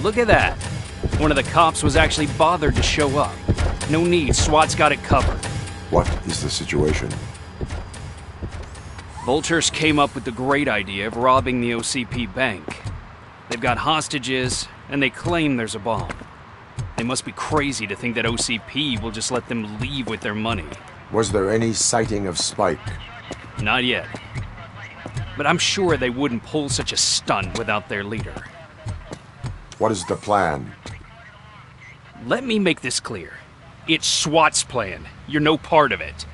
Look at that. One of the cops was actually bothered to show up. No need, SWAT's got it covered. What is the situation? Vultures came up with the great idea of robbing the OCP bank. They've got hostages, and they claim there's a bomb. They must be crazy to think that OCP will just let them leave with their money. Was there any sighting of Spike? Not yet. But I'm sure they wouldn't pull such a stunt without their leader. What is the plan? Let me make this clear. It's SWAT's plan. You're no part of it.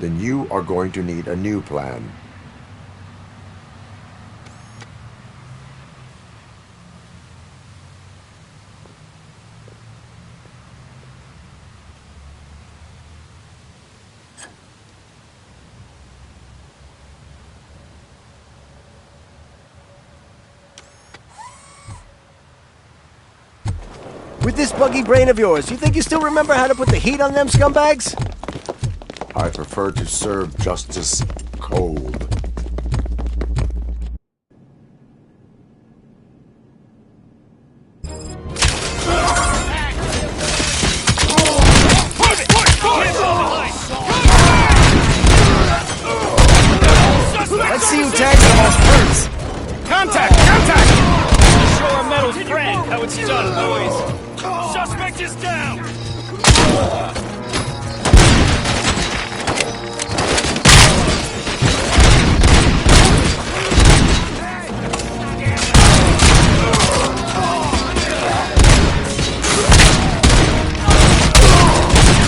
Then you are going to need a new plan. With this buggy brain of yours, you think you still remember how to put the heat on them scumbags? I prefer to serve justice cold. Let's see who tags the most first. Contact! Contact! Show our metal friend how it's done, boys. Suspect is down!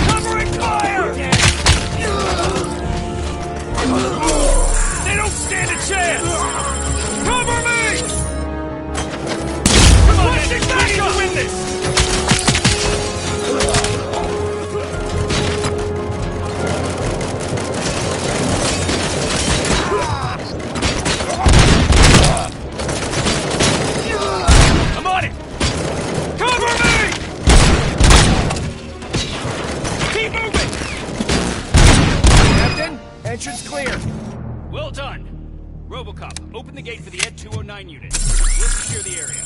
Covering fire! They don't stand a chance! Cover me! Come on, Nick, back up! Win this! I'm on it! Cover me! Keep moving! Captain, entrance clear. Well done. Robocop, open the gate for the Ed 209 unit. We'll secure the area.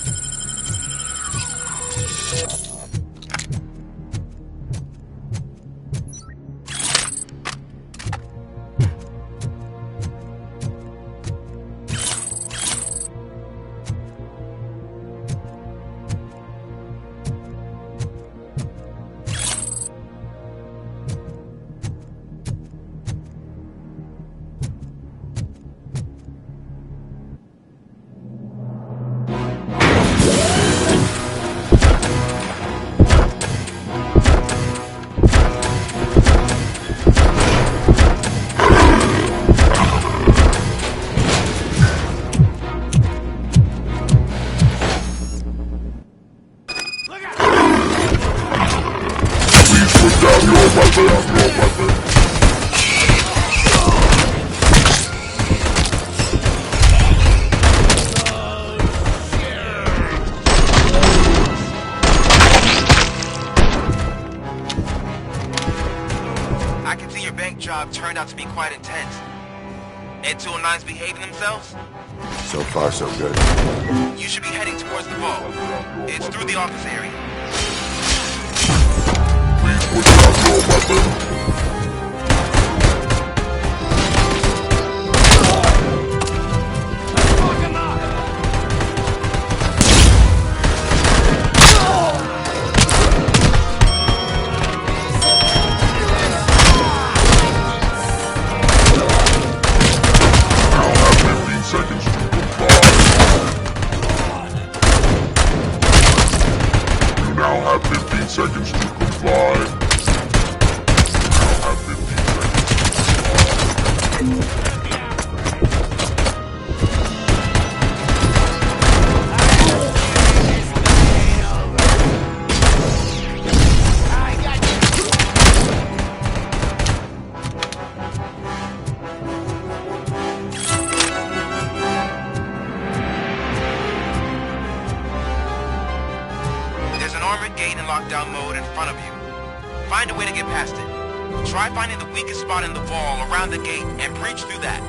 I can see your bank job turned out to be quite intense. Ed 209's behaving themselves? So far, so good. You should be heading towards the vault. It's through the office area. Please put down your weapon. Seconds to comply. Now have 15 seconds to Gate in lockdown mode in front of you. Find a way to get past it. Try finding the weakest spot in the wall around the gate and breach through that.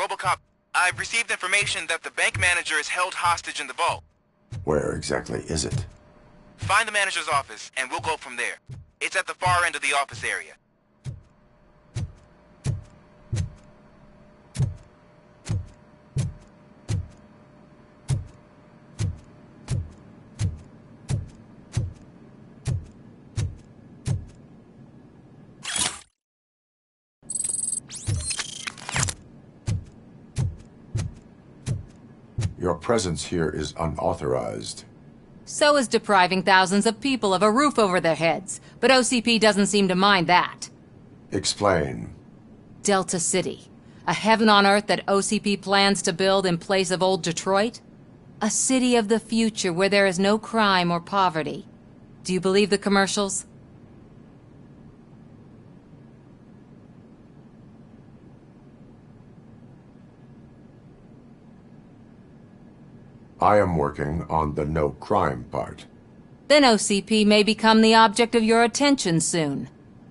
Robocop, I've received information that the bank manager is held hostage in the vault. Where exactly is it? Find the manager's office, and we'll go from there. It's at the far end of the office area. Your presence here is unauthorized. So is depriving thousands of people of a roof over their heads. But OCP doesn't seem to mind that. Explain. Delta City. A heaven on earth that OCP plans to build in place of old Detroit? A city of the future where there is no crime or poverty. Do you believe the commercials? I am working on the no crime part. Then OCP may become the object of your attention soon.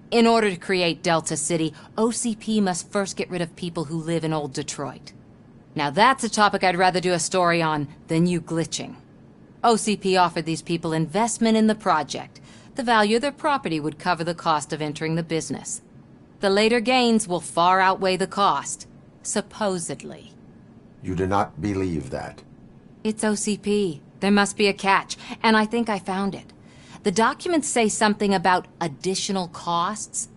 In order to create Delta City, OCP must first get rid of people who live in old Detroit. Now that's a topic I'd rather do a story on than you glitching. OCP offered these people investment in the project. The value of their property would cover the cost of entering the business. The later gains will far outweigh the cost. Supposedly. You do not believe that. It's OCP. There must be a catch, and I think I found it. The documents say something about additional costs.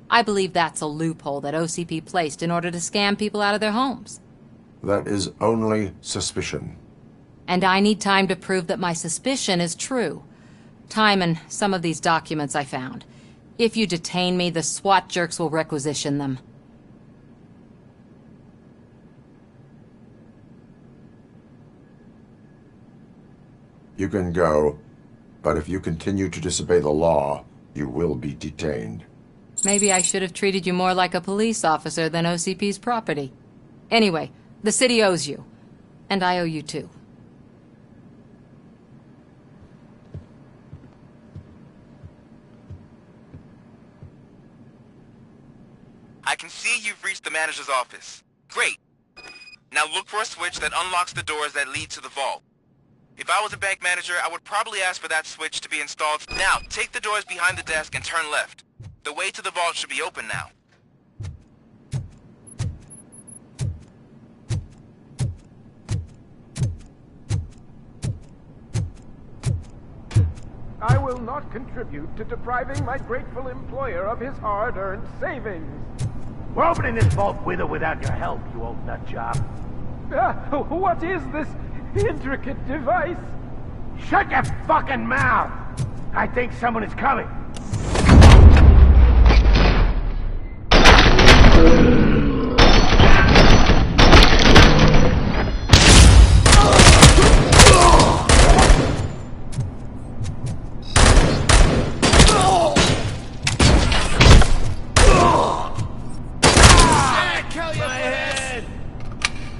I believe that's a loophole that OCP placed in order to scam people out of their homes. That is only suspicion. And I need time to prove that my suspicion is true. Time and some of these documents I found. If you detain me, the SWAT jerks will requisition them. You can go, but if you continue to disobey the law, you will be detained. Maybe I should have treated you more like a police officer than OCP's property. Anyway, the city owes you. And I owe you too. I can see you've reached the manager's office. Great. Now look for a switch that unlocks the doors that lead to the vault. If I was a bank manager, I would probably ask for that switch to be installed. Now, take the doors behind the desk and turn left. The way to the vault should be open now. I will not contribute to depriving my grateful employer of his hard-earned savings. We're opening this vault with or without your help, you old nutjob. What is this intricate device? Shut your fucking mouth! I think someone is coming.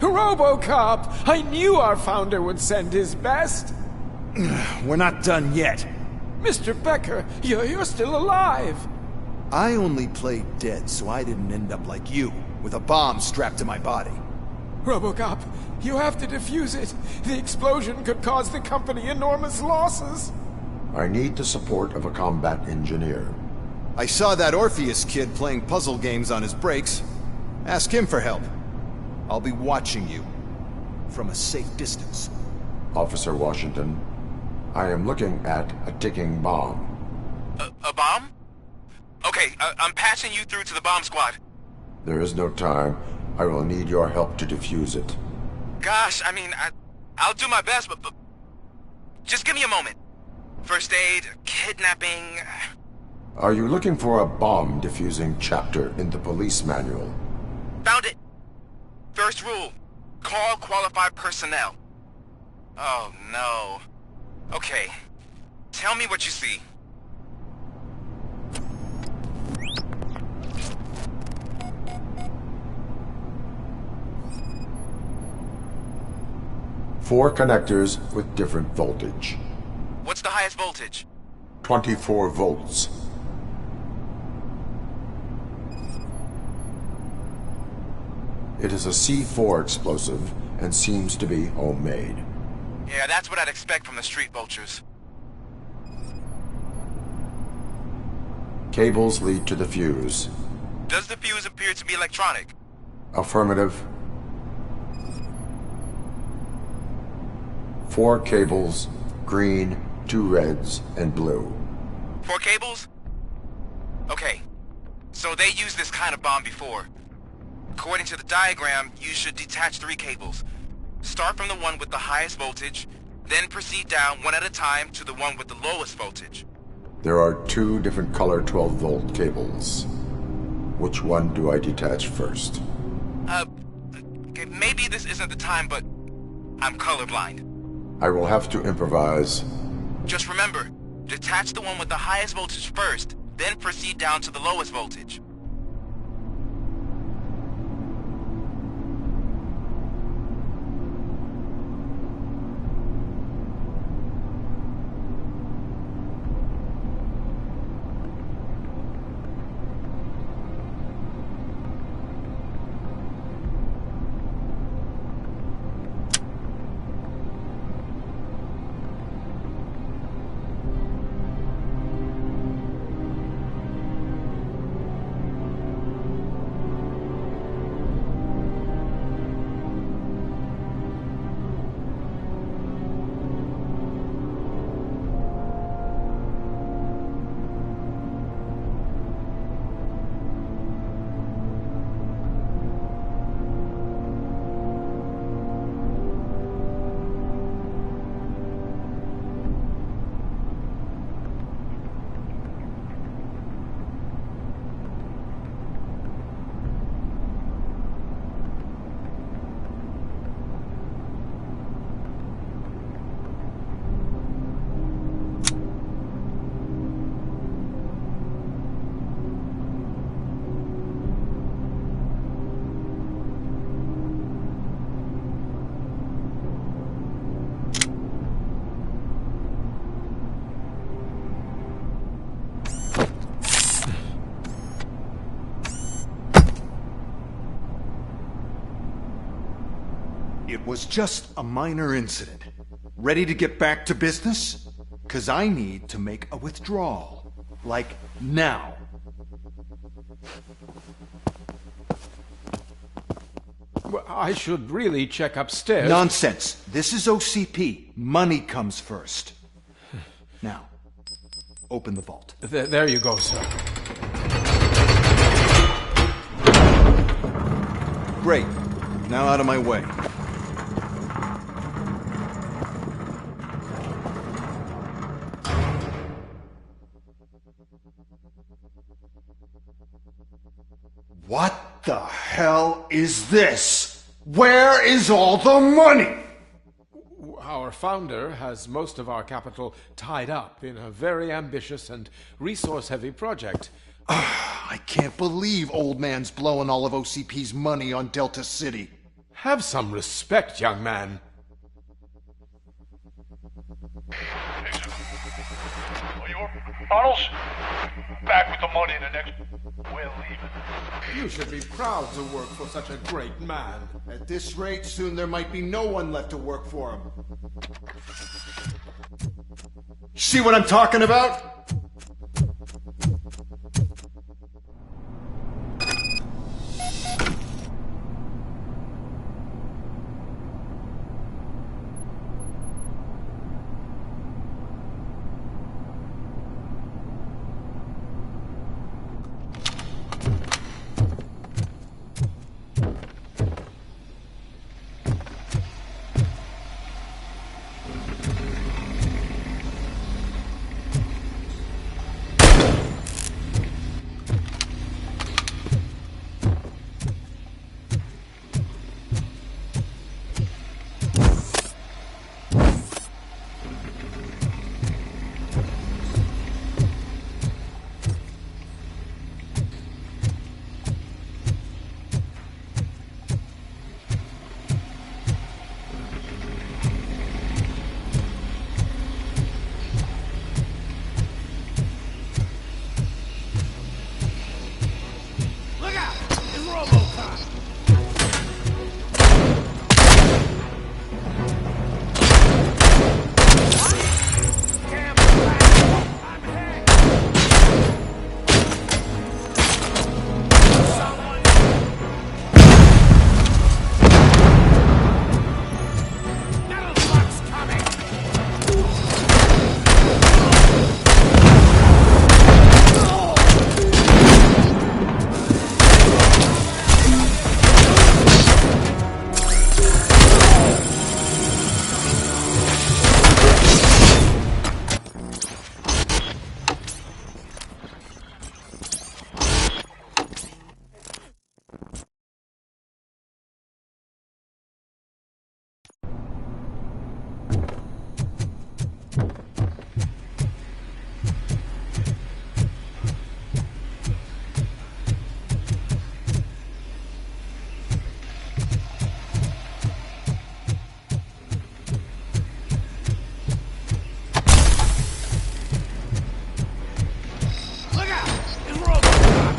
Robocop! I knew our founder would send his best! We're not done yet. Mr. Becker, you're still alive! I only played dead so I didn't end up like you, with a bomb strapped to my body. Robocop, you have to defuse it. The explosion could cause the company enormous losses. I need the support of a combat engineer. I saw that Orpheus kid playing puzzle games on his breaks. Ask him for help. I'll be watching you. From a safe distance. Officer Washington, I am looking at a ticking bomb. A bomb? Okay, I'm patching you through to the bomb squad. There is no time. I will need your help to defuse it. Gosh, I mean, I'll do my best, but just give me a moment. First aid, kidnapping... Are you looking for a bomb defusing chapter in the police manual? Found it! First rule, call qualified personnel. Oh no. Okay, tell me what you see. Four connectors with different voltage. What's the highest voltage? 24 volts. It is a C4 explosive and seems to be homemade. Yeah, that's what I'd expect from the street vultures. Cables lead to the fuse. Does the fuse appear to be electronic? Affirmative. 4 cables, green, 2 reds, and blue. 4 cables? Okay. So they used this kind of bomb before. According to the diagram, you should detach 3 cables. Start from the one with the highest voltage, then proceed down one at a time to the one with the lowest voltage. There are 2 different color 12-volt cables. Which one do I detach first? Okay, maybe this isn't the time, but I'm colorblind. I will have to improvise. Just remember, detach the one with the highest voltage first, then proceed down to the lowest voltage. It was just a minor incident. Ready to get back to business? 'Cause I need to make a withdrawal. Like, now. Well, I should really check upstairs. Nonsense. This is OCP. Money comes first. Now, open the vault. There you go, sir. Great. Now out of my way. What the hell is this? Where is all the money? Our founder has most of our capital tied up in a very ambitious and resource-heavy project. I can't believe old man's blowing all of OCP's money on Delta City. Have some respect, young man. Bottles? Back with the money in the next... We're leaving. You should be proud to work for such a great man. At this rate, soon there might be no one left to work for him. See what I'm talking about? Look out! It's Robocop!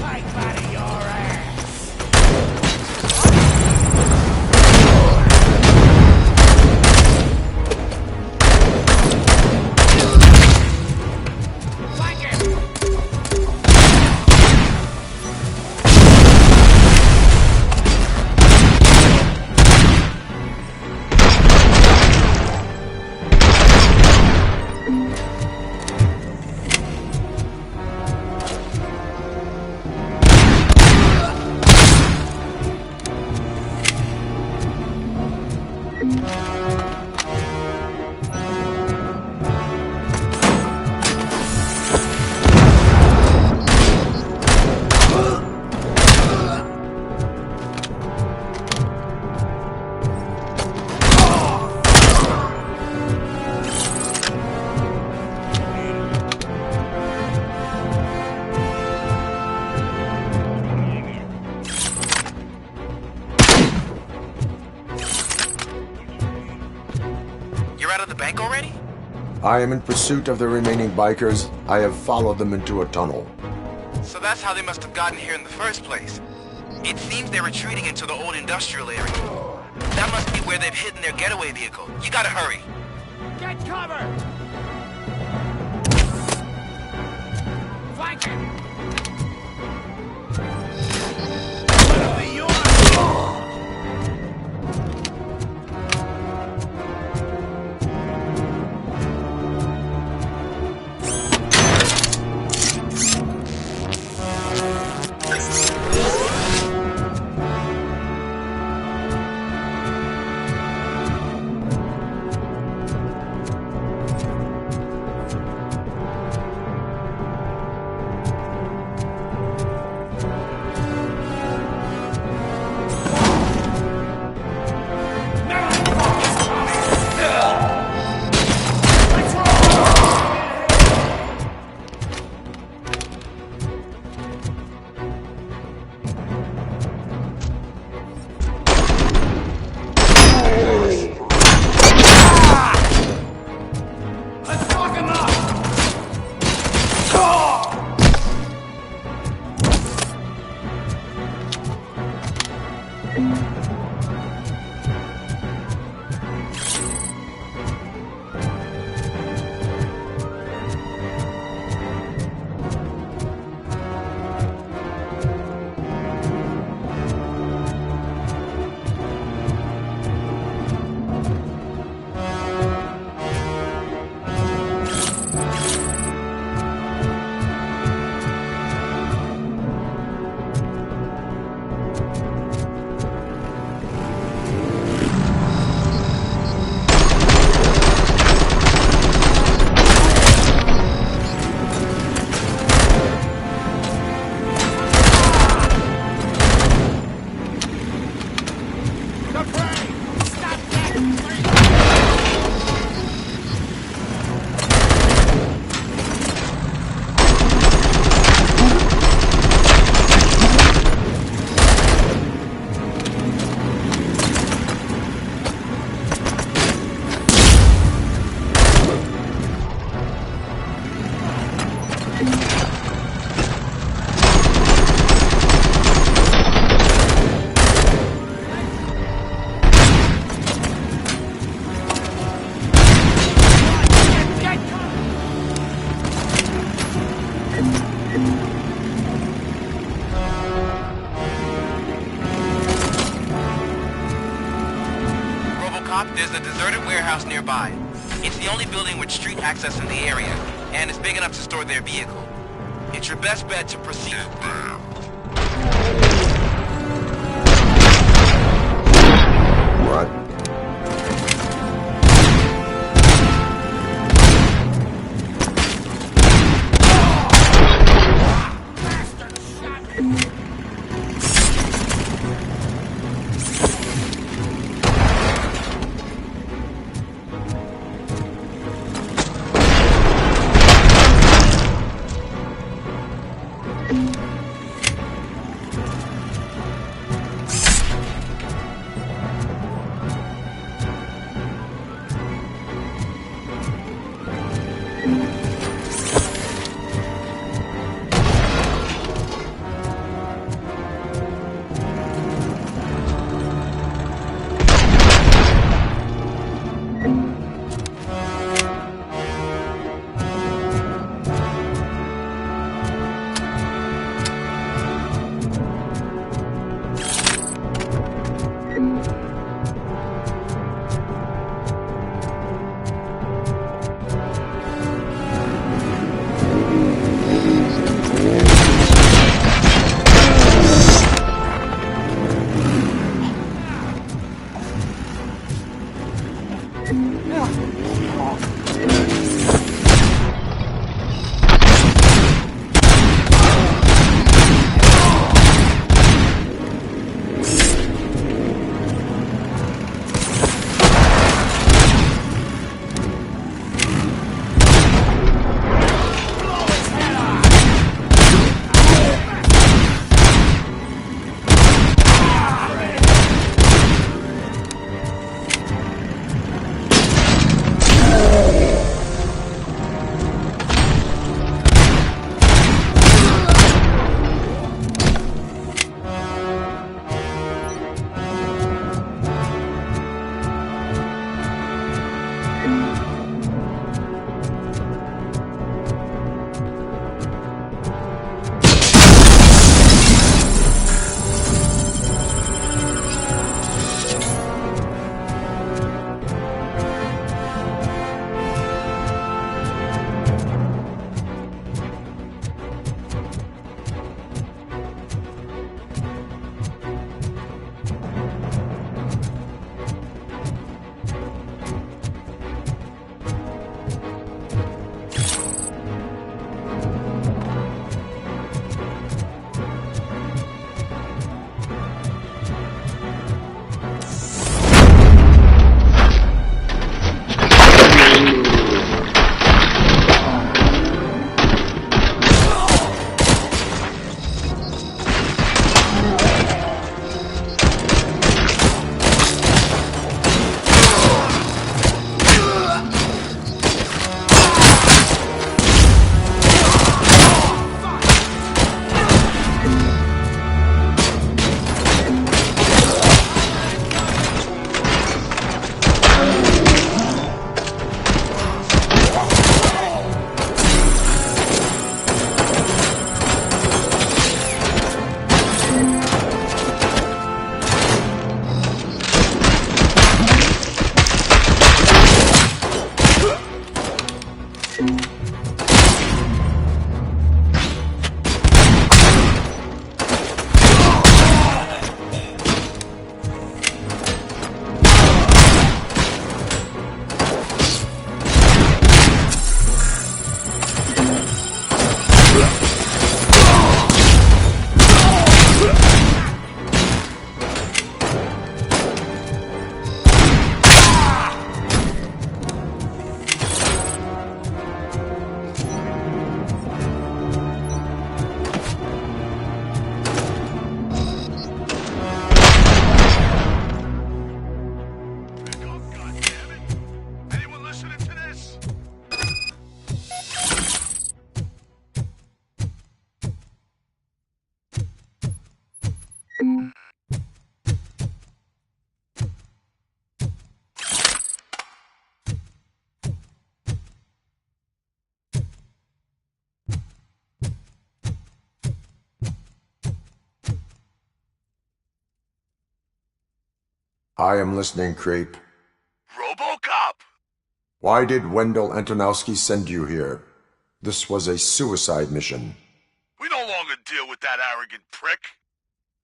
Pipe out of your ass! Flank him! You're out of the bank already? I am in pursuit of the remaining bikers. I have followed them into a tunnel. So that's how they must have gotten here in the first place. It seems they're retreating into the old industrial area. That must be where they've hidden their getaway vehicle. You gotta hurry. Get cover! Flank him! Whatever you want! There's a deserted warehouse nearby. It's the only building with street access in the area, and it's big enough to store their vehicle. It's your best bet to proceed. What? I am listening, creep. Robocop! Why did Wendell Antonowski send you here? This was a suicide mission. We no longer deal with that arrogant prick.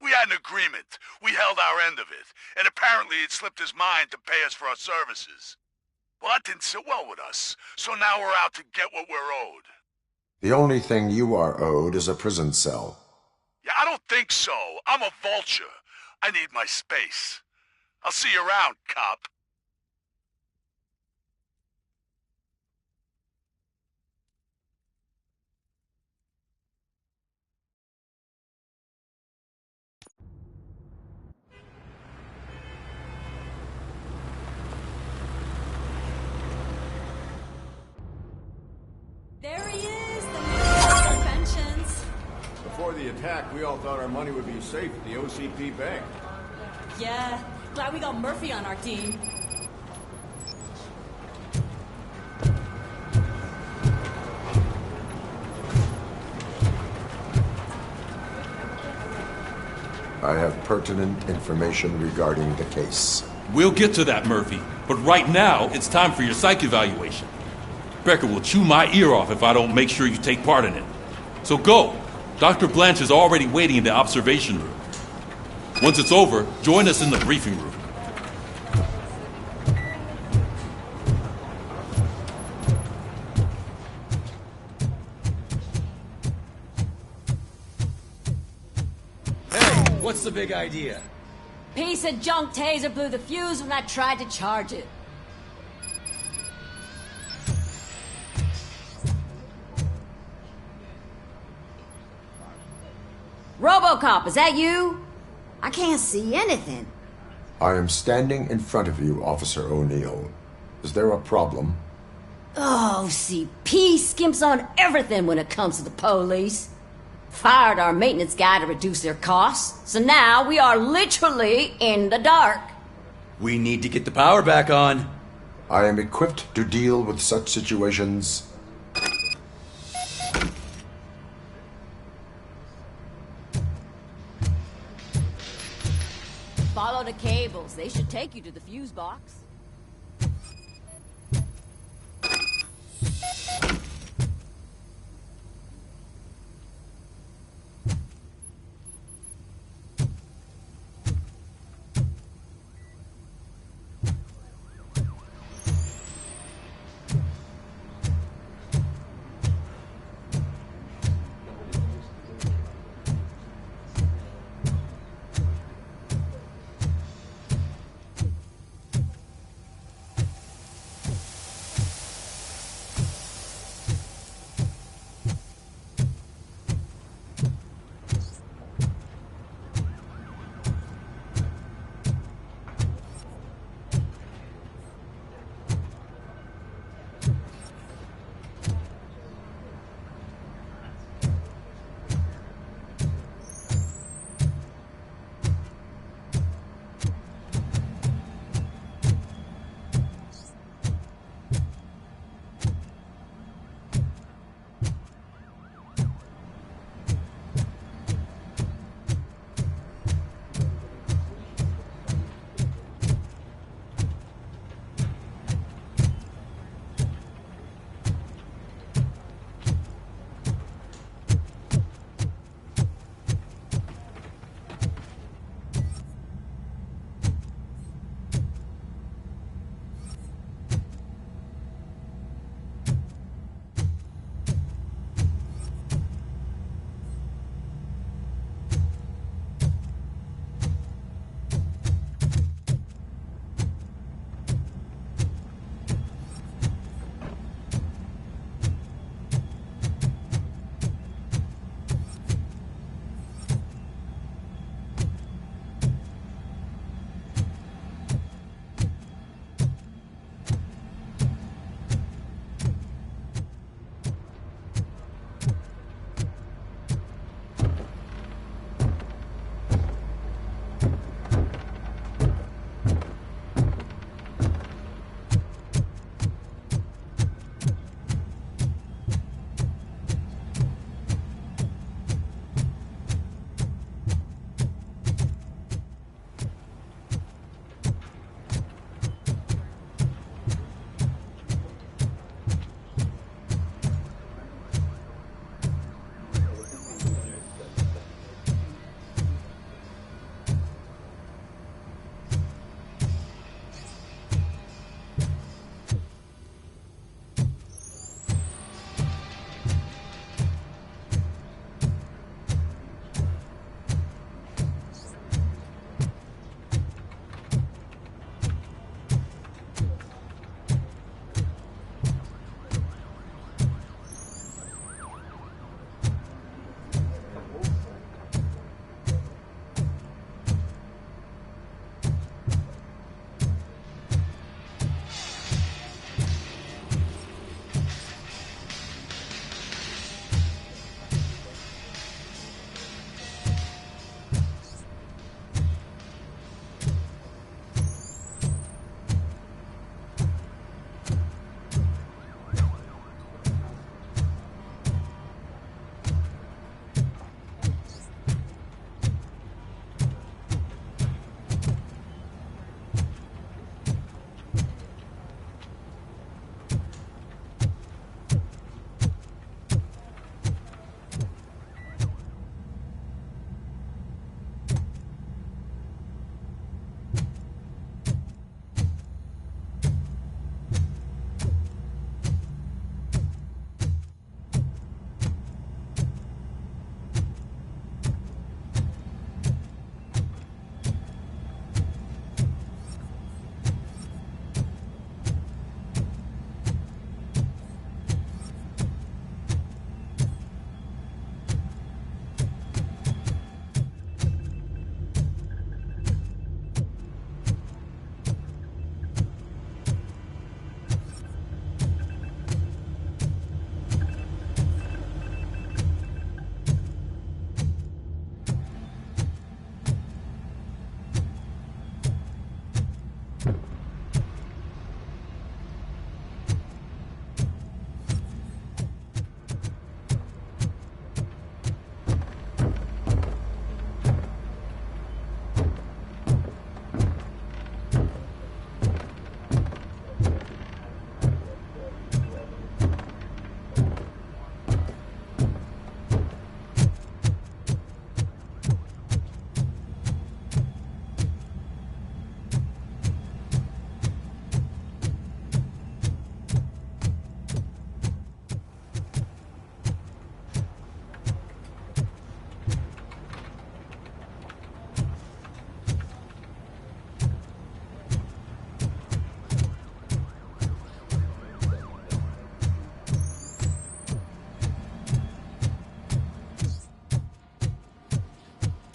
We had an agreement. We held our end of it, and apparently it slipped his mind to pay us for our services. Well, that didn't sit well with us, so now we're out to get what we're owed. The only thing you are owed is a prison cell. Yeah, I don't think so. I'm a vulture. I need my space. I'll see you around, cop. There he is, the man of inventions. Before the attack, we all thought our money would be safe at the OCP bank. Yeah, glad we got Murphy on our team. I have pertinent information regarding the case. We'll get to that, Murphy. But right now, it's time for your psych evaluation. Becker will chew my ear off if I don't make sure you take part in it. So go. Dr. Blanche is already waiting in the observation room. Once it's over, join us in the briefing room. Hey, what's the big idea? Piece of junk taser blew the fuse when I tried to charge it. Robocop, is that you? I can't see anything. I am standing in front of you, Officer O'Neill. Is there a problem? Oh, CP skimps on everything when it comes to the police. Fired our maintenance guy to reduce their costs, so now we are literally in the dark. We need to get the power back on. I am equipped to deal with such situations. Follow the cables. They should take you to the fuse box.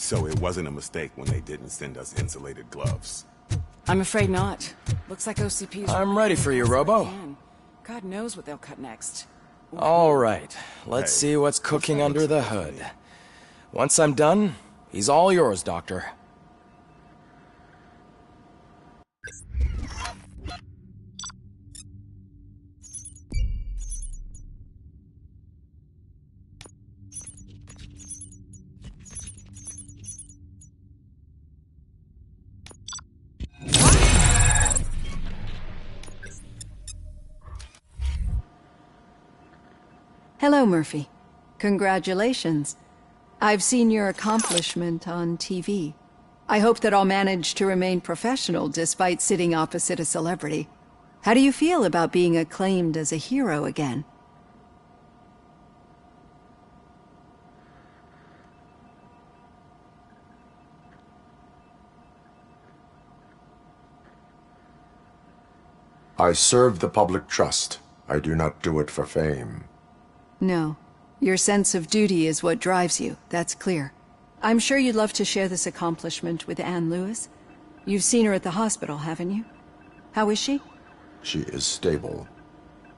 So it wasn't a mistake when they didn't send us insulated gloves. I'm afraid not. Looks like OCP's... I'm ready for you, Robo. God knows what they'll cut next. All right, let's see what's cooking under the hood. Once I'm done, he's all yours, Doctor. Hello, Murphy. Congratulations. I've seen your accomplishment on TV. I hope that I'll manage to remain professional despite sitting opposite a celebrity. How do you feel about being acclaimed as a hero again? I serve the public trust. I do not do it for fame. No. Your sense of duty is what drives you, that's clear. I'm sure you'd love to share this accomplishment with Anne Lewis. You've seen her at the hospital, haven't you? How is she? She is stable.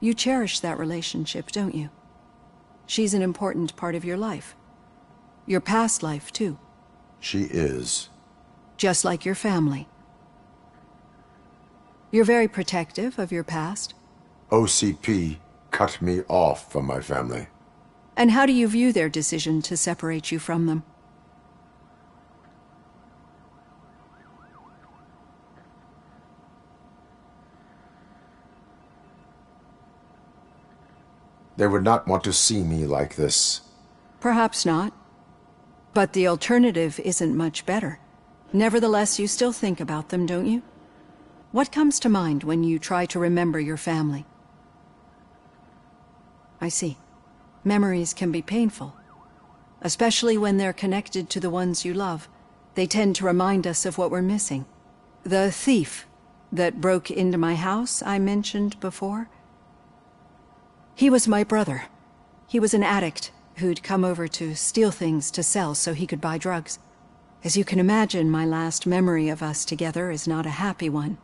You cherish that relationship, don't you? She's an important part of your life. Your past life, too. She is. Just like your family. You're very protective of your past. OCP cut me off from my family. And how do you view their decision to separate you from them? They would not want to see me like this. Perhaps not. But the alternative isn't much better. Nevertheless, you still think about them, don't you? What comes to mind when you try to remember your family? I see. Memories can be painful. Especially when they're connected to the ones you love. They tend to remind us of what we're missing. The thief that broke into my house I mentioned before? He was my brother. He was an addict who'd come over to steal things to sell so he could buy drugs. As you can imagine, my last memory of us together is not a happy one.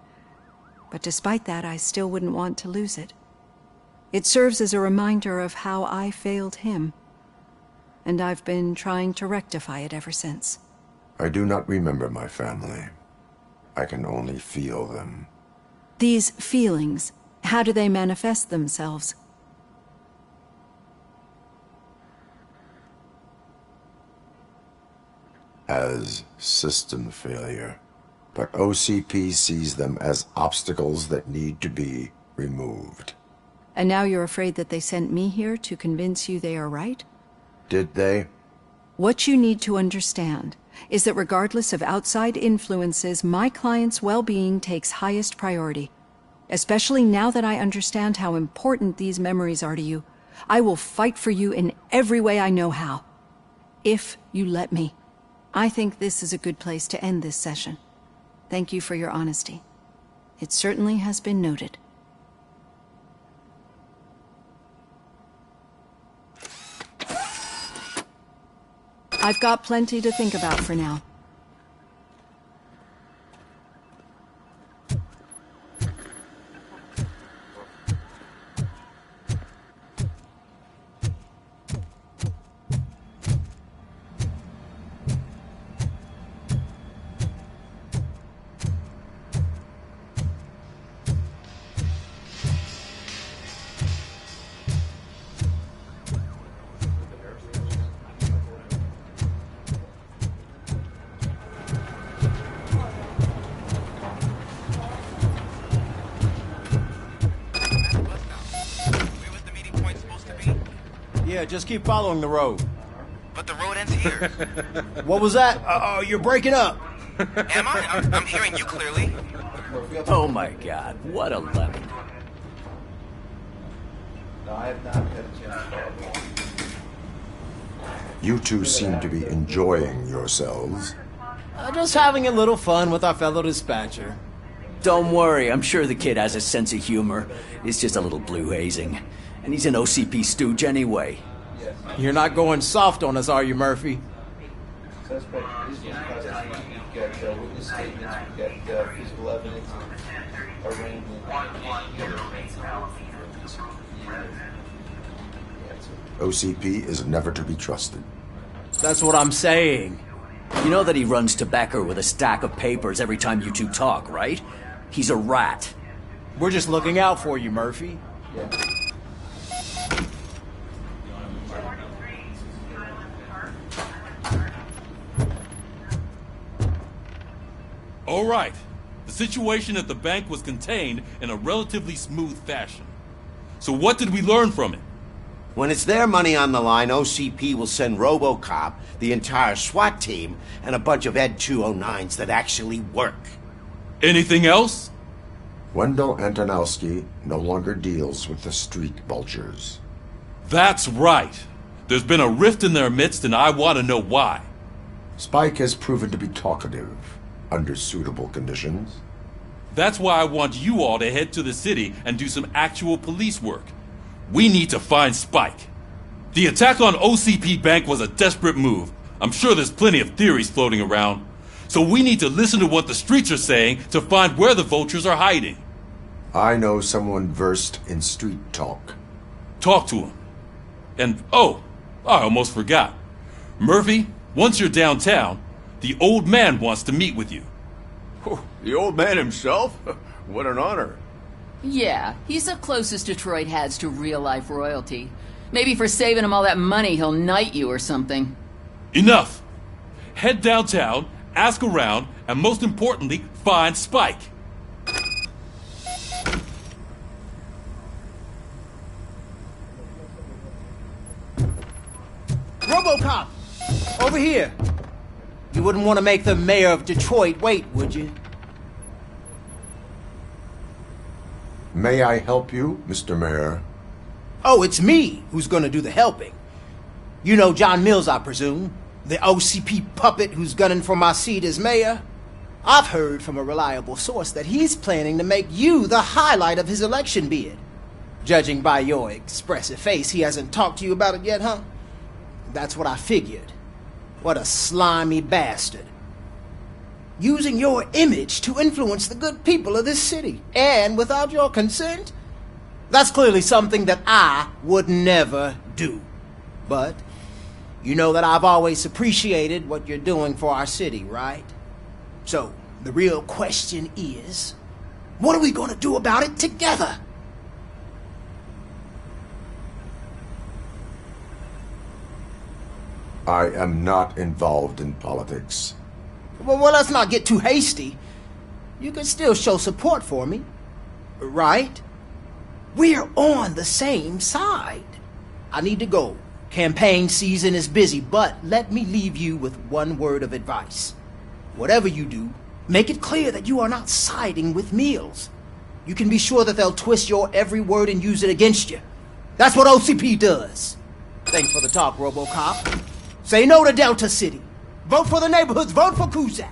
But despite that, I still wouldn't want to lose it. It serves as a reminder of how I failed him. And I've been trying to rectify it ever since. I do not remember my family. I can only feel them. These feelings, how do they manifest themselves? As system failure. But OCP sees them as obstacles that need to be removed. And now you're afraid that they sent me here to convince you they are right? Did they? What you need to understand is that regardless of outside influences, my client's well-being takes highest priority. Especially now that I understand how important these memories are to you. I will fight for you in every way I know how. If you let me. I think this is a good place to end this session. Thank you for your honesty. It certainly has been noted. I've got plenty to think about for now. Yeah, just keep following the road. But the road ends here. What was that? Oh, you're breaking up. Am I? I'm hearing you clearly. Oh my god, what a lemon. You two seem to be enjoying yourselves. Just having a little fun with our fellow dispatcher. Don't worry, I'm sure the kid has a sense of humor. He's just a little blue hazing. And he's an OCP stooge anyway. You're not going soft on us, are you, Murphy? OCP is never to be trusted. That's what I'm saying. You know that he runs to Becker with a stack of papers every time you two talk, right? He's a rat. We're just looking out for you, Murphy. All right. The situation at the bank was contained in a relatively smooth fashion. So what did we learn from it? When it's their money on the line, OCP will send Robocop, the entire SWAT team, and a bunch of Ed 209s that actually work. Anything else? Wendell Antonowski no longer deals with the street vultures. That's right. There's been a rift in their midst, and I want to know why. Spike has proven to be talkative, under suitable conditions. That's why I want you all to head to the city and do some actual police work. We need to find Spike. The attack on OCP Bank was a desperate move. I'm sure there's plenty of theories floating around. So we need to listen to what the streets are saying to find where the vultures are hiding. I know someone versed in street talk. Talk to him. And, oh, I almost forgot. Murphy, once you're downtown, the old man wants to meet with you. Oh, the old man himself? What an honor. Yeah, he's the closest Detroit has to real-life royalty. Maybe for saving him all that money, he'll knight you or something. Enough! Head downtown, ask around, and most importantly, find Spike. Robocop! Over here! You wouldn't want to make the mayor of Detroit wait, would you? May I help you, Mr. Mayor? Oh, it's me who's gonna do the helping. You know John Mills, I presume? The OCP puppet who's gunning for my seat as mayor? I've heard from a reliable source that he's planning to make you the highlight of his election bid. Judging by your expressive face, he hasn't talked to you about it yet, huh? That's what I figured. What a slimy bastard. Using your image to influence the good people of this city, and without your consent? That's clearly something that I would never do. But you know that I've always appreciated what you're doing for our city, right? So, the real question is, what are we going to do about it together? I am not involved in politics. Well, let's not get too hasty. You can still show support for me, right? We're on the same side. I need to go. Campaign season is busy, but let me leave you with one word of advice. Whatever you do, make it clear that you are not siding with Mills. You can be sure that they'll twist your every word and use it against you. That's what OCP does. Thanks for the talk, Robocop. Say no to Delta City. Vote for the neighborhoods. Vote for Cusack.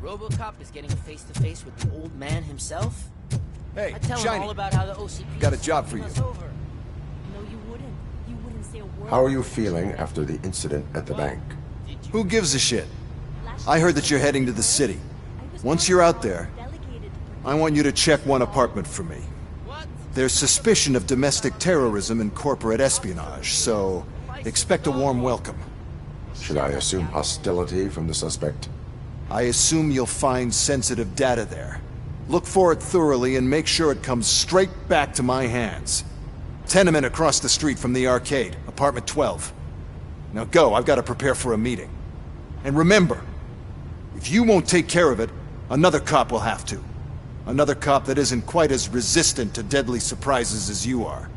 Robocop is getting face-to-face with the old man himself? Hey, I tell him Shiny. all about how the OCP Got a job for you. us over. No, you wouldn't. You wouldn't say a word. How are you feeling after the incident at the bank? Who gives a shit? I heard that you're heading to the city. Once you're out there, I want you to check one apartment for me. There's suspicion of domestic terrorism and corporate espionage, so expect a warm welcome. Should I assume hostility from the suspect? I assume you'll find sensitive data there. Look for it thoroughly and make sure it comes straight back to my hands. Tenement across the street from the arcade, apartment 12. Now go, I've got to prepare for a meeting. And remember, if you won't take care of it, another cop will have to. Another cop that isn't quite as resistant to deadly surprises as you are.